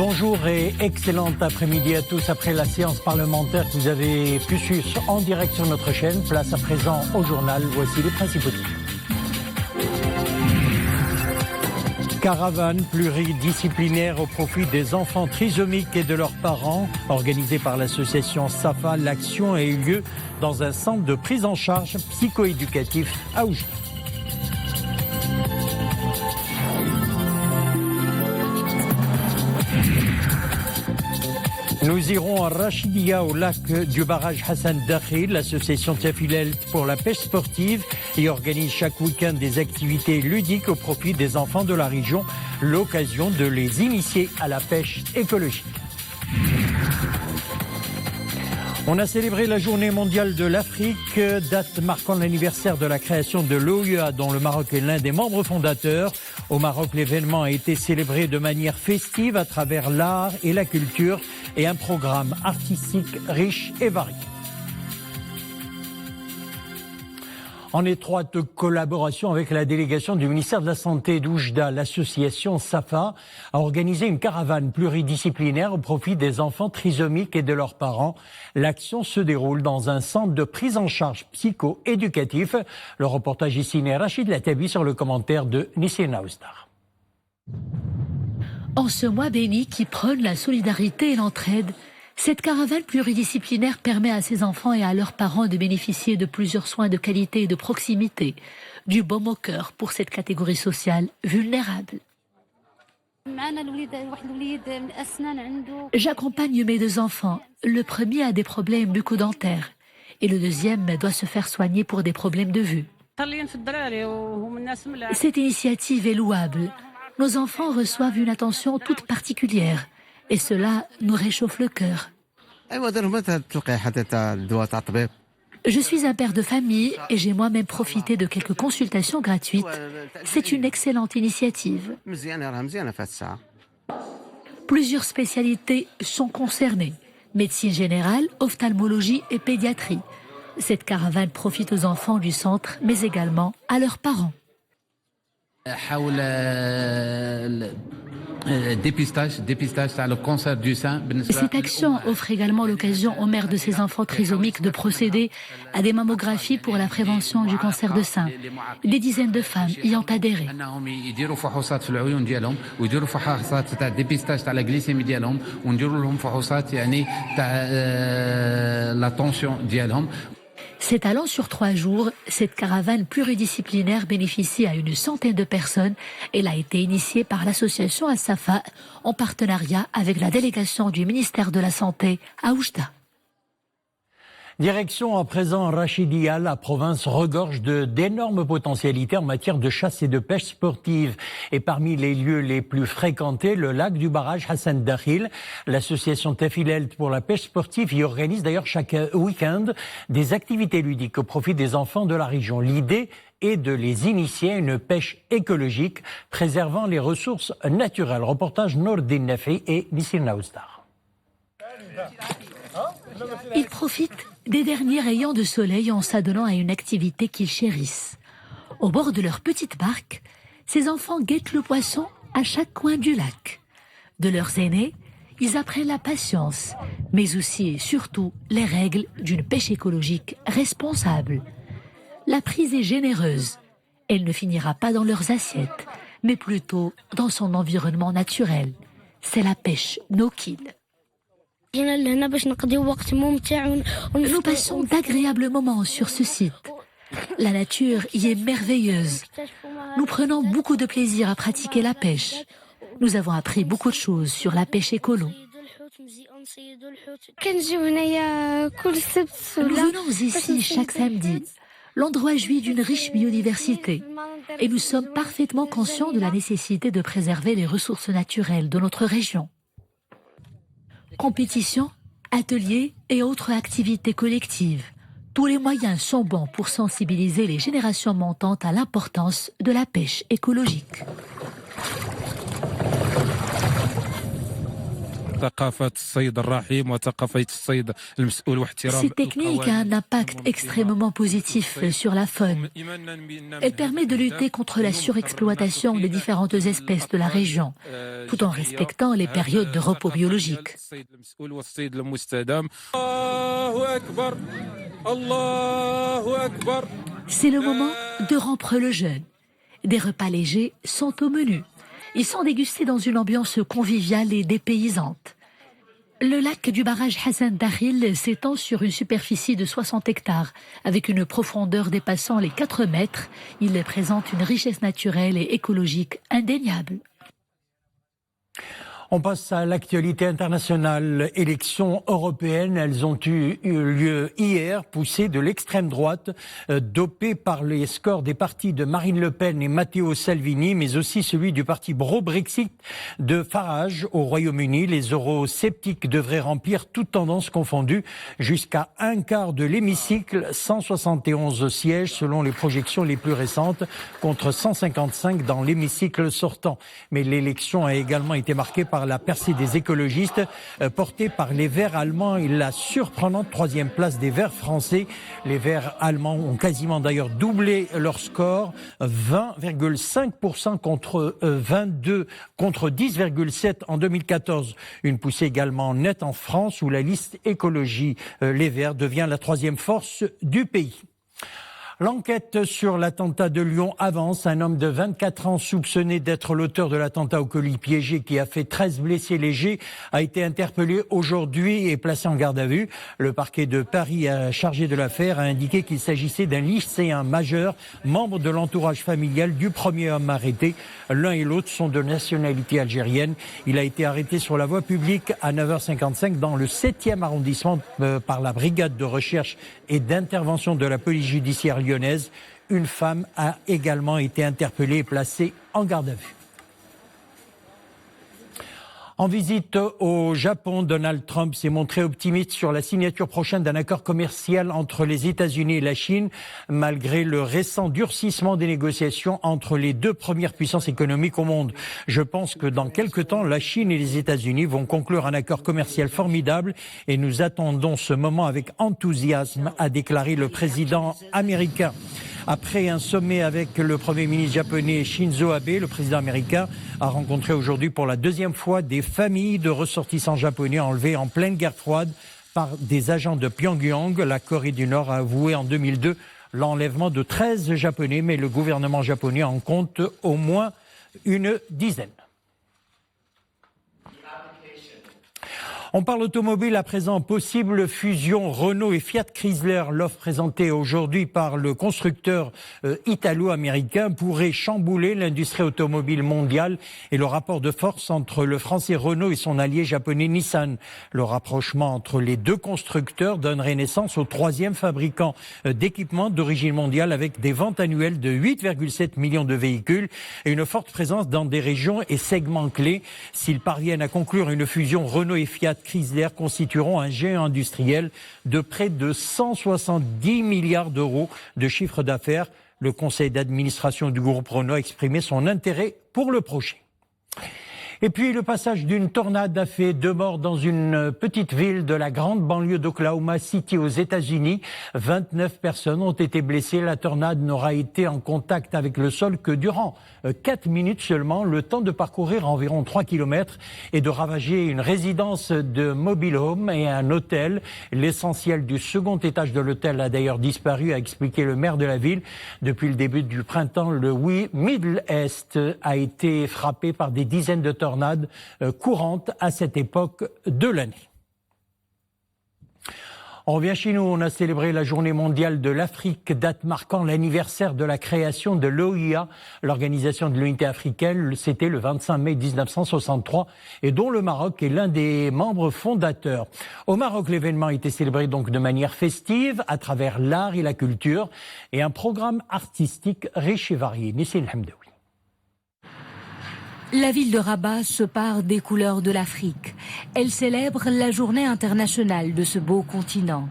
Bonjour et excellent après-midi à tous. Après la séance parlementaire que vous avez pu suivre en direct sur notre chaîne, place à présent au journal. Voici les principaux titres. Caravane pluridisciplinaire au profit des enfants trisomiques et de leurs parents, organisée par l'association SAFA. L'action a eu lieu dans un centre de prise en charge psychoéducatif à Oujda. Nous irons à Rachidia, au lac du barrage Hassan Dakhil. L'association Tafilelt pour la pêche sportive y organise chaque week-end des activités ludiques au profit des enfants de la région, l'occasion de les initier à la pêche écologique. On a célébré la journée mondiale de l'Afrique, date marquant l'anniversaire de la création de l'OUA, dont le Maroc est l'un des membres fondateurs. Au Maroc, l'événement a été célébré de manière festive à travers l'art et la culture et un programme artistique riche et varié. En étroite collaboration avec la délégation du ministère de la Santé d'Oujda, l'association SAFA a organisé une caravane pluridisciplinaire au profit des enfants trisomiques et de leurs parents. L'action se déroule dans un centre de prise en charge psycho-éducatif. Le reportage ici signé Rachid Latabi sur le commentaire de Nissina Oustar. En ce mois béni qui prône la solidarité et l'entraide, cette caravane pluridisciplinaire permet à ces enfants et à leurs parents de bénéficier de plusieurs soins de qualité et de proximité, du baume au cœur pour cette catégorie sociale vulnérable. J'accompagne mes deux enfants. Le premier a des problèmes bucco-dentaires et le deuxième doit se faire soigner pour des problèmes de vue. Cette initiative est louable. Nos enfants reçoivent une attention toute particulière. Et cela nous réchauffe le cœur. Je suis un père de famille et j'ai moi-même profité de quelques consultations gratuites. C'est une excellente initiative. Plusieurs spécialités sont concernées. Médecine générale, ophtalmologie et pédiatrie. Cette caravane profite aux enfants du centre, mais également à leurs parents. Dépistage, le cancer du sein. Cette action offre également l'occasion aux mères de ces enfants trisomiques de procéder à des mammographies pour la prévention du cancer de sein. Des dizaines de femmes y ont adhéré. S'étalant sur 3 jours, cette caravane pluridisciplinaire bénéficie à une centaine de personnes. Elle a été initiée par l'association As-Safa en partenariat avec la délégation du ministère de la Santé à Oujda. Direction à présent Rachidia, la province regorge d'énormes potentialités en matière de chasse et de pêche sportive. Et parmi les lieux les plus fréquentés, le lac du barrage Hassan Dakhil. L'association Tafilelt pour la pêche sportive y organise d'ailleurs chaque week-end des activités ludiques au profit des enfants de la région. L'idée est de les initier à une pêche écologique, préservant les ressources naturelles. Reportage Nourdin Nafi et Nissina Oustar. Ils profitent des derniers rayons de soleil en s'adonnant à une activité qu'ils chérissent. Au bord de leur petite barque, ces enfants guettent le poisson à chaque coin du lac. De leurs aînés, ils apprennent la patience, mais aussi et surtout les règles d'une pêche écologique responsable. La prise est généreuse. Elle ne finira pas dans leurs assiettes, mais plutôt dans son environnement naturel. C'est la pêche no-kill. Nous passons d'agréables moments sur ce site. La nature y est merveilleuse. Nous prenons beaucoup de plaisir à pratiquer la pêche. Nous avons appris beaucoup de choses sur la pêche écolo. Nous venons ici chaque samedi. L'endroit jouit d'une riche biodiversité. Et nous sommes parfaitement conscients de la nécessité de préserver les ressources naturelles de notre région. Compétitions, ateliers et autres activités collectives. Tous les moyens sont bons pour sensibiliser les générations montantes à l'importance de la pêche écologique. Cette technique a un impact extrêmement positif sur la faune. Elle permet de lutter contre la surexploitation des différentes espèces de la région, tout en respectant les périodes de repos biologiques. C'est le moment de rompre le jeûne. Des repas légers sont au menu. Ils sont dégustés dans une ambiance conviviale et dépaysante. Le lac du barrage Hassan Dakhil s'étend sur une superficie de 60 hectares, avec une profondeur dépassant les 4 mètres. Il présente une richesse naturelle et écologique indéniable. On passe à l'actualité internationale. Élections européennes, elles ont eu lieu hier, poussées de l'extrême droite, dopées par les scores des partis de Marine Le Pen et Matteo Salvini, mais aussi celui du parti pro-Brexit de Farage au Royaume-Uni. Les eurosceptiques devraient remplir toutes tendances confondues jusqu'à un quart de l'hémicycle, 171 sièges selon les projections les plus récentes, contre 155 dans l'hémicycle sortant. Mais l'élection a également été marquée par la percée des écologistes portée par les Verts allemands et la surprenante troisième place des Verts français. Les Verts allemands ont quasiment d'ailleurs doublé leur score, 20,5% contre 10,7% en 2014. Une poussée également nette en France où la liste écologie Les Verts devient la troisième force du pays. L'enquête sur l'attentat de Lyon avance. Un homme de 24 ans soupçonné d'être l'auteur de l'attentat au colis piégé qui a fait 13 blessés légers a été interpellé aujourd'hui et placé en garde à vue. Le parquet de Paris, chargé de l'affaire, a indiqué qu'il s'agissait d'un lycéen majeur, membre de l'entourage familial du premier homme arrêté. L'un et l'autre sont de nationalité algérienne. Il a été arrêté sur la voie publique à 9h55 dans le 7e arrondissement par la brigade de recherche et d'intervention de la police judiciaire lyonnaise. Une femme a également été interpellée et placée en garde à vue. En visite au Japon, Donald Trump s'est montré optimiste sur la signature prochaine d'un accord commercial entre les États-Unis et la Chine, malgré le récent durcissement des négociations entre les deux premières puissances économiques au monde. Je pense que dans quelque temps, la Chine et les États-Unis vont conclure un accord commercial formidable et nous attendons ce moment avec enthousiasme, a déclaré le président américain. Après un sommet avec le Premier ministre japonais Shinzo Abe, le président américain a rencontré aujourd'hui pour la deuxième fois des familles de ressortissants japonais enlevés en pleine guerre froide par des agents de Pyongyang. La Corée du Nord a avoué en 2002 l'enlèvement de 13 Japonais, mais le gouvernement japonais en compte au moins une dizaine. On parle automobile à présent, possible fusion Renault et Fiat Chrysler. L'offre présentée aujourd'hui par le constructeur italo-américain pourrait chambouler l'industrie automobile mondiale et le rapport de force entre le français Renault et son allié japonais Nissan. Le rapprochement entre les deux constructeurs donnerait naissance au troisième fabricant d'équipements d'origine mondiale avec des ventes annuelles de 8,7 millions de véhicules et une forte présence dans des régions et segments clés. S'ils parviennent à conclure une fusion, Renault et Fiat Chrysler constitueront un géant industriel de près de 170 milliards d'euros de chiffre d'affaires. Le conseil d'administration du groupe Renault a exprimé son intérêt pour le projet. Et puis le passage d'une tornade a fait 2 morts dans une petite ville de la grande banlieue d'Oklahoma City aux États-Unis. 29 personnes ont été blessées. La tornade n'aura été en contact avec le sol que durant 4 minutes seulement, le temps de parcourir environ 3 kilomètres et de ravager une résidence de mobile home et un hôtel. L'essentiel du second étage de l'hôtel a d'ailleurs disparu, a expliqué le maire de la ville. Depuis le début du printemps, le Middle East a été frappé par des dizaines de tornades courantes à cette époque de l'année. On revient chez nous, on a célébré la journée mondiale de l'Afrique, date marquant l'anniversaire de la création de l'OIA, l'Organisation de l'Unité africaine. C'était le 25 mai 1963 et dont le Maroc est l'un des membres fondateurs. Au Maroc, l'événement a été célébré donc de manière festive à travers l'art et la culture et un programme artistique riche et varié. Nissim Hamdaoui. La ville de Rabat se pare des couleurs de l'Afrique. Elle célèbre la journée internationale de ce beau continent.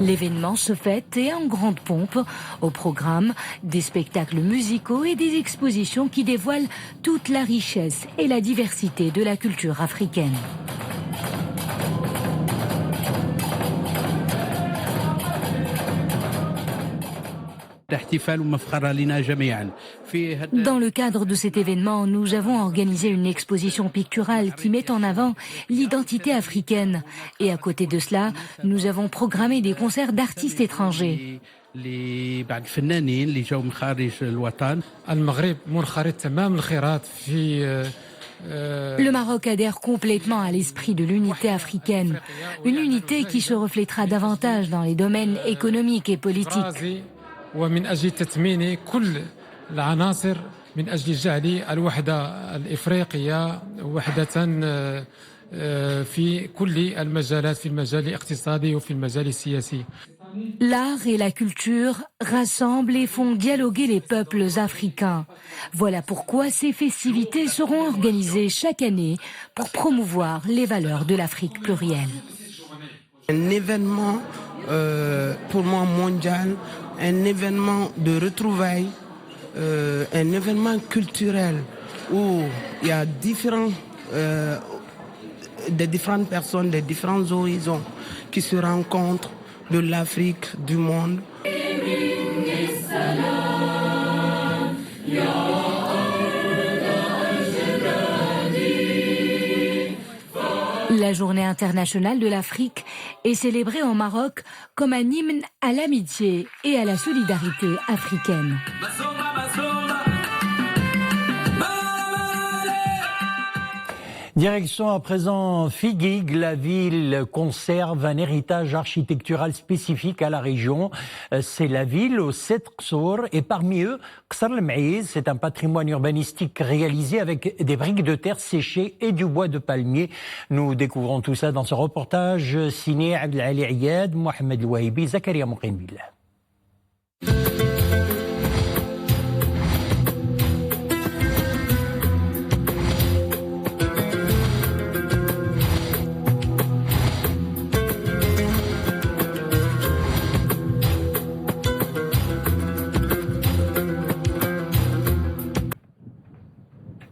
L'événement se fête et en grande pompe. Au programme, des spectacles musicaux et des expositions qui dévoilent toute la richesse et la diversité de la culture africaine. Dans le cadre de cet événement, nous avons organisé une exposition picturale qui met en avant l'identité africaine. Et à côté de cela, nous avons programmé des concerts d'artistes étrangers. Le Maroc adhère complètement à l'esprit de l'unité africaine, une unité qui se reflètera davantage dans les domaines économiques et politiques. ومن أجل تثمين كل العناصر من أجل جعل الوحدة الإفريقية وحدة في كل المجالات في المجال الاقتصادي وفي المجال السياسي. L'art et la culture rassemblent et font dialoguer les peuples africains. Voilà pourquoi ces festivités seront organisées chaque année pour promouvoir les valeurs de l'Afrique plurielle. Un événement pour moi mondial, un événement de retrouvailles, un événement culturel où il y a des différentes personnes, des différents horizons qui se rencontrent de l'Afrique, du monde. La Journée internationale de l'Afrique est célébrée au Maroc comme un hymne à l'amitié et à la solidarité africaine. Direction à présent Figuig, la ville conserve un héritage architectural spécifique à la région. C'est la ville aux 7 qsour et parmi eux, Qsar el-Maïz, c'est un patrimoine urbanistique réalisé avec des briques de terre séchées et du bois de palmier. Nous découvrons tout ça dans ce reportage signé Abdelali Ayad, Mohamed Louahibi, Zakaria Mouqinbillah.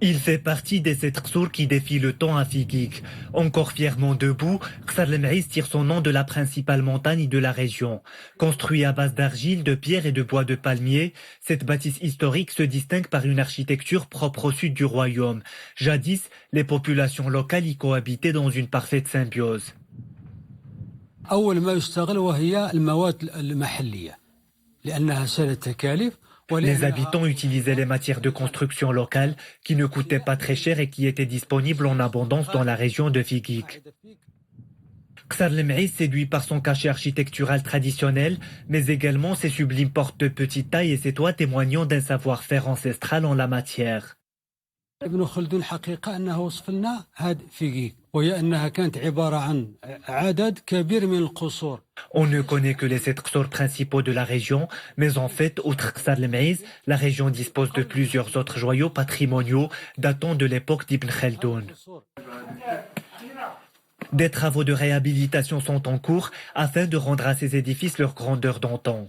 Il fait partie des 7 qsour qui défient le temps à Figuig. Encore fièrement debout, Qsar el-Maïz tire son nom de la principale montagne de la région. Construit à base d'argile, de pierre et de bois de palmier, cette bâtisse historique se distingue par une architecture propre au sud du royaume. Jadis, les populations locales y cohabitaient dans une parfaite symbiose. أول ما يستغل وهي المواد المحلية لأنها سهلة التكاليف. Les habitants utilisaient les matières de construction locales qui ne coûtaient pas très cher et qui étaient disponibles en abondance dans la région de Figuig. Qsar el-Maïz séduit par son cachet architectural traditionnel, mais également ses sublimes portes de petite taille et ses toits témoignant d'un savoir-faire ancestral en la matière. ابن خلدون حقيقة أنه وصف لنا هاد فيغيغ وهي أنها كانت عبارة عن عدد كبير من القصور. On ne connaît que les 7 qsour principaux de la région, mais en fait, outre Qsar el-Maïz, la région dispose de plusieurs autres joyaux patrimoniaux datant de l'époque d'Ibn Khaldoun. Des travaux de réhabilitation sont en cours afin de rendre à ces édifices leur grandeur d'antan.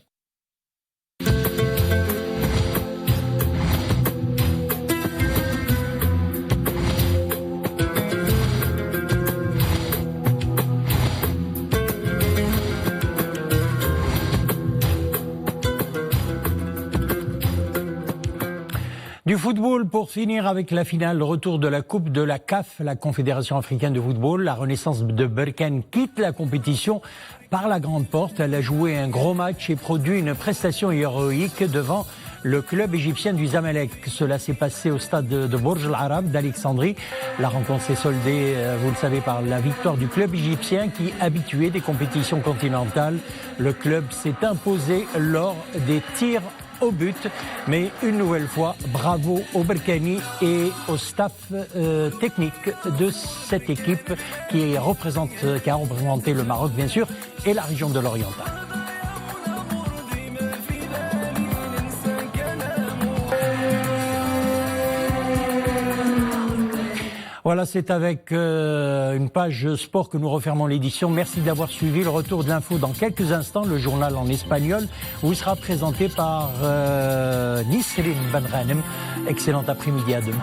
Du football pour finir avec la finale, le retour de la Coupe de la CAF, la Confédération africaine de football. La Renaissance de Berkane quitte la compétition par la grande porte. Elle a joué un gros match et produit une prestation héroïque devant le club égyptien du Zamalek. Cela s'est passé au stade de Bourj Al Arab d'Alexandrie. La rencontre s'est soldée, vous le savez, par la victoire du club égyptien qui, habitué des compétitions continentales, le club s'est imposé lors des tirs au but, mais une nouvelle fois, bravo au Berkani et au staff technique de cette équipe qui a représenté le Maroc, bien sûr, et la région de l'Oriental. Voilà, c'est avec une page sport que nous refermons l'édition. Merci d'avoir suivi. Le retour de l'info dans quelques instants. Le journal en espagnol vous sera présenté par Nisrine Benranem. Excellent après-midi, à demain.